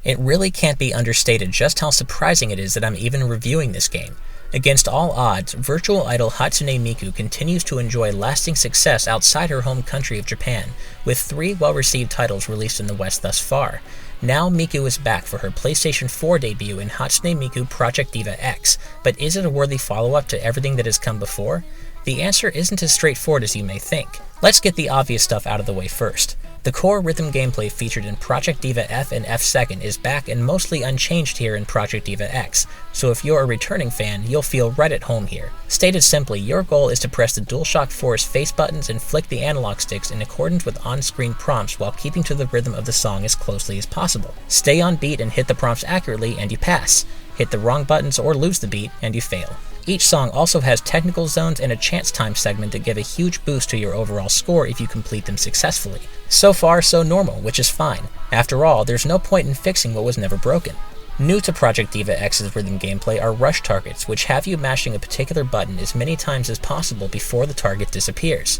It really can't be understated just how surprising it is that I'm even reviewing this game. Against all odds, virtual idol Hatsune Miku continues to enjoy lasting success outside her home country of Japan, with 3 well-received titles released in the West thus far. Now Miku is back for her PlayStation 4 debut in Hatsune Miku Project DIVA X, but is it a worthy follow-up to everything that has come before? The answer isn't as straightforward as you may think. Let's get the obvious stuff out of the way first. The core rhythm gameplay featured in Project DIVA F and F2 is back and mostly unchanged here in Project DIVA X, so if you're a returning fan, you'll feel right at home here. Stated simply, your goal is to press the DualShock 4's face buttons and flick the analog sticks in accordance with on-screen prompts while keeping to the rhythm of the song as closely as possible. Stay on beat and hit the prompts accurately and you pass. Hit the wrong buttons or lose the beat and you fail. Each song also has technical zones and a chance time segment that give a huge boost to your overall score if you complete them successfully. So far, so normal, which is fine. After all, there's no point in fixing what was never broken. New to Project DIVA X's rhythm gameplay are rush targets, which have you mashing a particular button as many times as possible before the target disappears.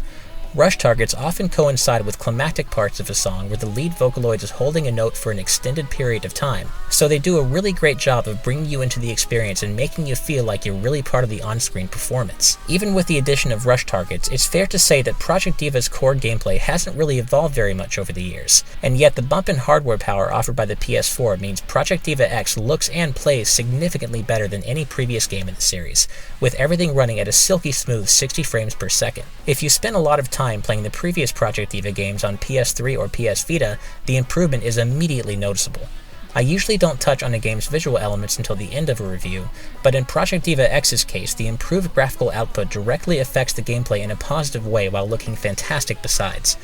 Rush targets often coincide with climactic parts of a song where the lead Vocaloid is holding a note for an extended period of time, so they do a really great job of bringing you into the experience and making you feel like you're really part of the on-screen performance. Even with the addition of rush targets, it's fair to say that Project DIVA's core gameplay hasn't really evolved very much over the years, and yet the bump in hardware power offered by the PS4 means Project DIVA X looks and plays significantly better than any previous game in the series, with everything running at a silky smooth 60 frames per second. If you spend a lot of time playing the previous Project DIVA games on PS3 or PS Vita, the improvement is immediately noticeable. I usually don't touch on a game's visual elements until the end of a review, but in Project DIVA X's case, the improved graphical output directly affects the gameplay in a positive way while looking fantastic besides.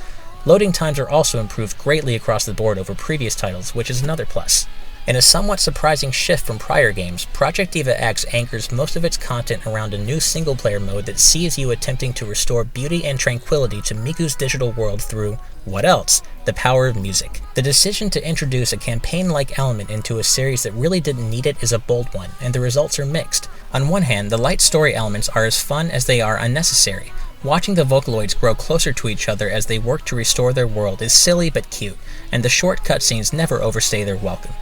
Loading times are also improved greatly across the board over previous titles, which is another plus. In a somewhat surprising shift from prior games, Project DIVA X anchors most of its content around a new single-player mode that sees you attempting to restore beauty and tranquility to Miku's digital world through, what else? The power of music. The decision to introduce a campaign-like element into a series that really didn't need it is a bold one, and the results are mixed. On one hand, the light story elements are as fun as they are unnecessary. Watching the Vocaloids grow closer to each other as they work to restore their world is silly but cute, and the short cutscenes never overstay their welcome.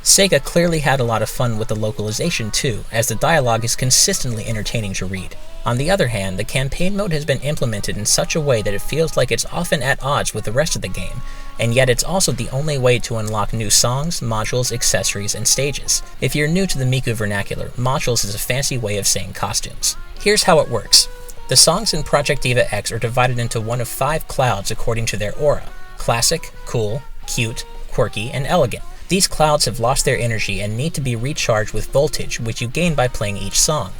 Sega clearly had a lot of fun with the localization too, as the dialogue is consistently entertaining to read. On the other hand, the campaign mode has been implemented in such a way that it feels like it's often at odds with the rest of the game, and yet it's also the only way to unlock new songs, modules, accessories, and stages. If you're new to the Miku vernacular, modules is a fancy way of saying costumes. Here's how it works. The songs in Project DIVA X are divided into one of 5 clouds according to their aura: classic, cool, cute, quirky, and elegant. These clouds have lost their energy and need to be recharged with voltage, which you gain by playing each song.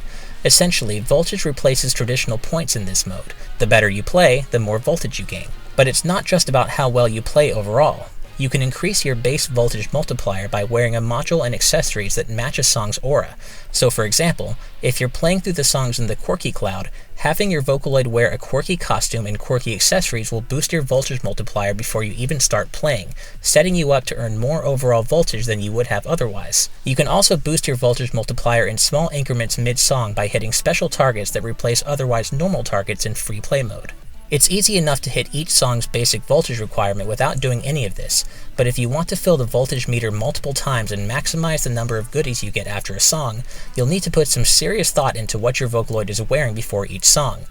Essentially, voltage replaces traditional points in this mode. The better you play, the more voltage you gain. But it's not just about how well you play overall. You can increase your base voltage multiplier by wearing a module and accessories that match a song's aura. So for example, if you're playing through the songs in the quirky cloud, having your Vocaloid wear a quirky costume and quirky accessories will boost your voltage multiplier before you even start playing, setting you up to earn more overall voltage than you would have otherwise. You can also boost your voltage multiplier in small increments mid-song by hitting special targets that replace otherwise normal targets in free play mode. It's easy enough to hit each song's basic voltage requirement without doing any of this, but if you want to fill the voltage meter multiple times and maximize the number of goodies you get after a song, you'll need to put some serious thought into what your Vocaloid is wearing before each song.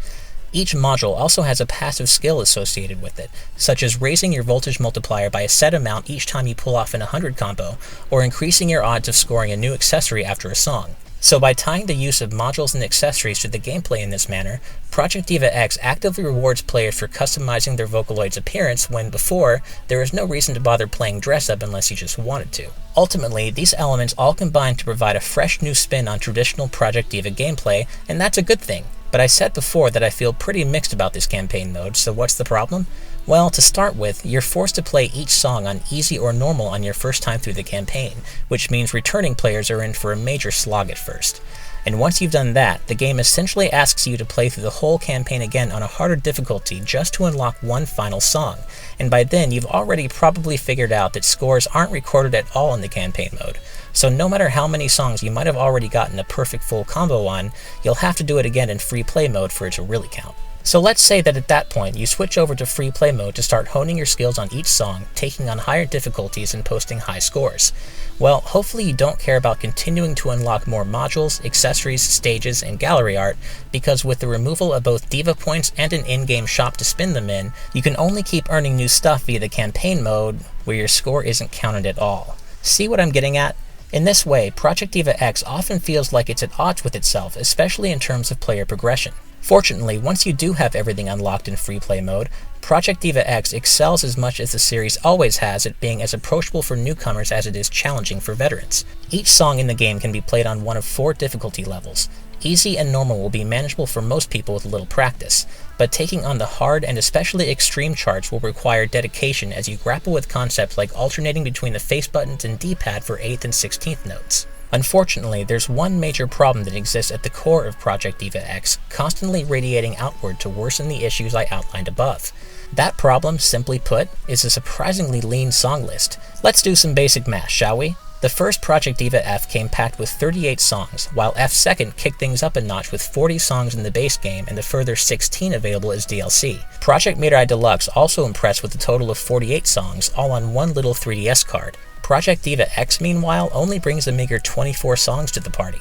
Each module also has a passive skill associated with it, such as raising your voltage multiplier by a set amount each time you pull off an 100 combo, or increasing your odds of scoring a new accessory after a song. So by tying the use of modules and accessories to the gameplay in this manner, Project DIVA X actively rewards players for customizing their Vocaloid's appearance when before, there was no reason to bother playing dress-up unless you just wanted to. Ultimately, these elements all combine to provide a fresh new spin on traditional Project DIVA gameplay, and that's a good thing. But I said before that I feel pretty mixed about this campaign mode, so what's the problem? Well, to start with, you're forced to play each song on easy or normal on your first time through the campaign, which means returning players are in for a major slog at first. And once you've done that, the game essentially asks you to play through the whole campaign again on a harder difficulty just to unlock one final song, and by then you've already probably figured out that scores aren't recorded at all in the campaign mode. So no matter how many songs you might have already gotten a perfect full combo on, you'll have to do it again in free play mode for it to really count. So let's say that at that point you switch over to free play mode to start honing your skills on each song, taking on higher difficulties and posting high scores. Well, hopefully you don't care about continuing to unlock more modules, accessories, stages, and gallery art, because with the removal of both DIVA points and an in-game shop to spend them in, you can only keep earning new stuff via the campaign mode, where your score isn't counted at all. See what I'm getting at? In this way, Project DIVA X often feels like it's at odds with itself, especially in terms of player progression. Fortunately, once you do have everything unlocked in free play mode, Project DIVA X excels as much as the series always has at being as approachable for newcomers as it is challenging for veterans. Each song in the game can be played on one of 4 difficulty levels. Easy and normal will be manageable for most people with a little practice, but taking on the hard and especially extreme charts will require dedication as you grapple with concepts like alternating between the face buttons and D-pad for 8th and 16th notes. Unfortunately, there's one major problem that exists at the core of Project DIVA X, constantly radiating outward to worsen the issues I outlined above. That problem, simply put, is a surprisingly lean song list. Let's do some basic math, shall we? The first Project DIVA F came packed with 38 songs, while F2 kicked things up a notch with 40 songs in the base game and a further 16 available as DLC. Project Mirai Deluxe also impressed with a total of 48 songs, all on one little 3DS card. Project DIVA X, meanwhile, only brings a meager 24 songs to the party.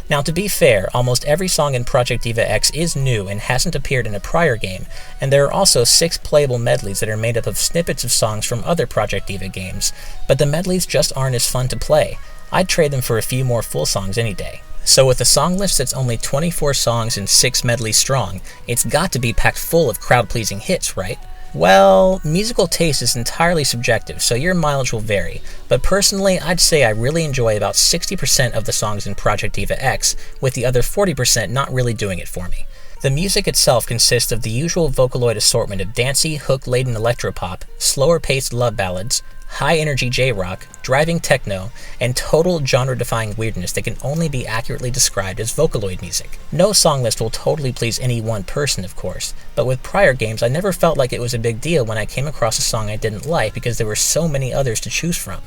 Now, to be fair, almost every song in Project DIVA X is new and hasn't appeared in a prior game, and there are also 6 playable medleys that are made up of snippets of songs from other Project DIVA games, but the medleys just aren't as fun to play. I'd trade them for a few more full songs any day. So with a song list that's only 24 songs and 6 medleys strong, it's got to be packed full of crowd-pleasing hits, right? Well, musical taste is entirely subjective, so your mileage will vary, but personally I'd say I really enjoy about 60% of the songs in Project DIVA X, with the other 40% not really doing it for me. The music itself consists of the usual Vocaloid assortment of dancey, hook-laden electropop, slower-paced love ballads, high-energy J-rock, driving techno, and total genre-defying weirdness that can only be accurately described as Vocaloid music. No song list will totally please any one person, of course, but with prior games I never felt like it was a big deal when I came across a song I didn't like because there were so many others to choose from.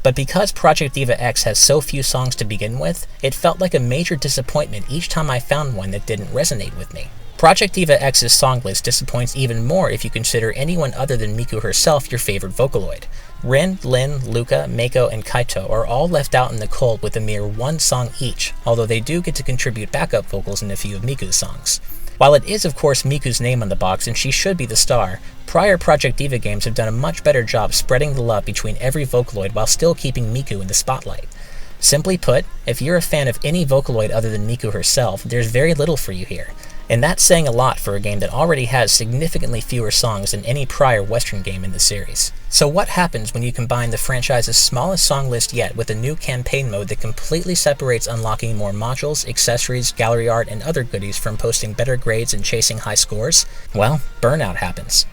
But because Project DIVA X has so few songs to begin with, it felt like a major disappointment each time I found one that didn't resonate with me. Project DIVA X's song list disappoints even more if you consider anyone other than Miku herself your favorite Vocaloid. Rin, Lin, Luca, Mako, and Kaito are all left out in the cold with a mere 1 song each, although they do get to contribute backup vocals in a few of Miku's songs. While it is of course Miku's name on the box and she should be the star, prior Project DIVA games have done a much better job spreading the love between every Vocaloid while still keeping Miku in the spotlight. Simply put, if you're a fan of any Vocaloid other than Miku herself, there's very little for you here. And that's saying a lot for a game that already has significantly fewer songs than any prior Western game in the series. So what happens when you combine the franchise's smallest song list yet with a new campaign mode that completely separates unlocking more modules, accessories, gallery art, and other goodies from posting better grades and chasing high scores? Well, burnout happens.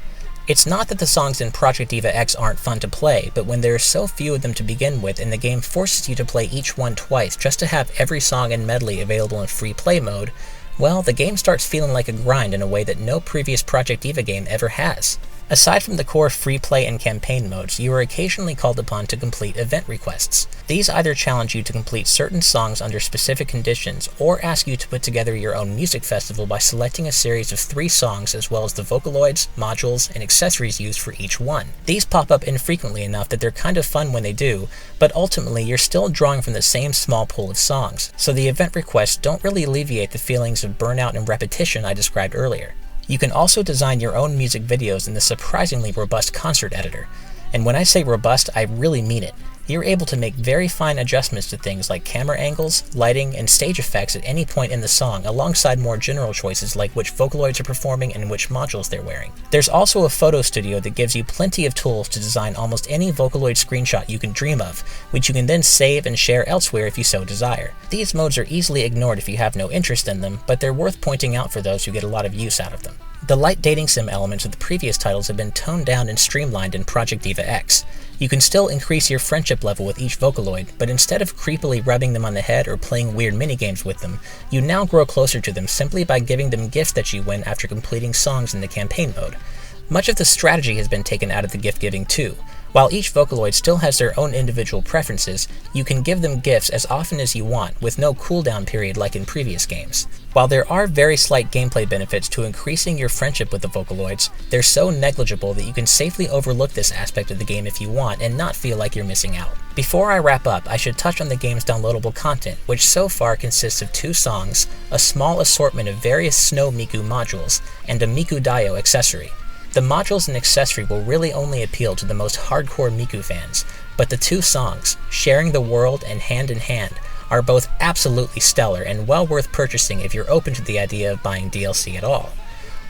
It's not that the songs in Project DIVA X aren't fun to play, but when there are so few of them to begin with and the game forces you to play each one twice just to have every song and medley available in free play mode, well, the game starts feeling like a grind in a way that no previous Project DIVA game ever has. Aside from the core free play and campaign modes, you are occasionally called upon to complete event requests. These either challenge you to complete certain songs under specific conditions, or ask you to put together your own music festival by selecting a series of 3 songs as well as the Vocaloids, modules, and accessories used for each one. These pop up infrequently enough that they're kind of fun when they do, but ultimately you're still drawing from the same small pool of songs, so the event requests don't really alleviate the feelings of burnout and repetition I described earlier. You can also design your own music videos in the surprisingly robust concert editor. And when I say robust, I really mean it. You're able to make very fine adjustments to things like camera angles, lighting, and stage effects at any point in the song, alongside more general choices like which Vocaloids are performing and which modules they're wearing. There's also a photo studio that gives you plenty of tools to design almost any Vocaloid screenshot you can dream of, which you can then save and share elsewhere if you so desire. These modes are easily ignored if you have no interest in them, but they're worth pointing out for those who get a lot of use out of them. The light dating sim elements of the previous titles have been toned down and streamlined in Project DIVA X. You can still increase your friendship level with each Vocaloid, but instead of creepily rubbing them on the head or playing weird minigames with them, you now grow closer to them simply by giving them gifts that you win after completing songs in the campaign mode. Much of the strategy has been taken out of the gift giving too. While each Vocaloid still has their own individual preferences, you can give them gifts as often as you want, with no cooldown period like in previous games. While there are very slight gameplay benefits to increasing your friendship with the Vocaloids, they're so negligible that you can safely overlook this aspect of the game if you want and not feel like you're missing out. Before I wrap up, I should touch on the game's downloadable content, which so far consists of 2 songs, a small assortment of various Snow Miku modules, and a Miku Dio accessory. The modules and accessory will really only appeal to the most hardcore Miku fans, but the 2 songs, Sharing the World and Hand in Hand, are both absolutely stellar and well worth purchasing if you're open to the idea of buying DLC at all.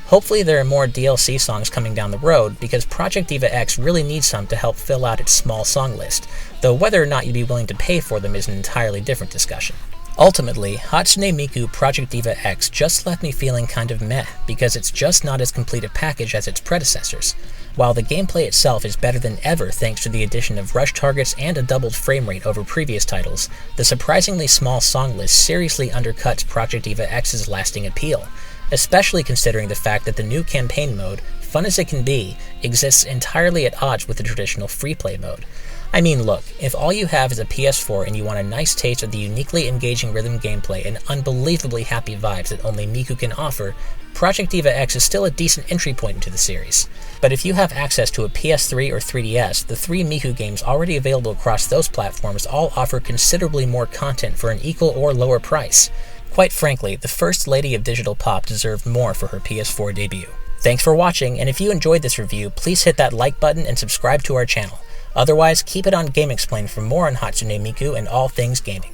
Hopefully there are more DLC songs coming down the road, because Project DIVA X really needs some to help fill out its small song list, though whether or not you'd be willing to pay for them is an entirely different discussion. Ultimately, Hatsune Miku Project DIVA X just left me feeling kind of meh, because it's just not as complete a package as its predecessors. While the gameplay itself is better than ever thanks to the addition of rush targets and a doubled frame rate over previous titles, the surprisingly small song list seriously undercuts Project DIVA X's lasting appeal, especially considering the fact that the new campaign mode, fun as it can be, exists entirely at odds with the traditional free-play mode. I mean, look, if all you have is a PS4 and you want a nice taste of the uniquely engaging rhythm gameplay and unbelievably happy vibes that only Miku can offer, Project DIVA X is still a decent entry point into the series. But if you have access to a PS3 or 3DS, the 3 Miku games already available across those platforms all offer considerably more content for an equal or lower price. Quite frankly, the First Lady of Digital Pop deserved more for her PS4 debut. Thanks for watching, and if you enjoyed this review, please hit that like button and subscribe to our channel. Otherwise, keep it on GameXplain for more on Hatsune Miku and all things gaming.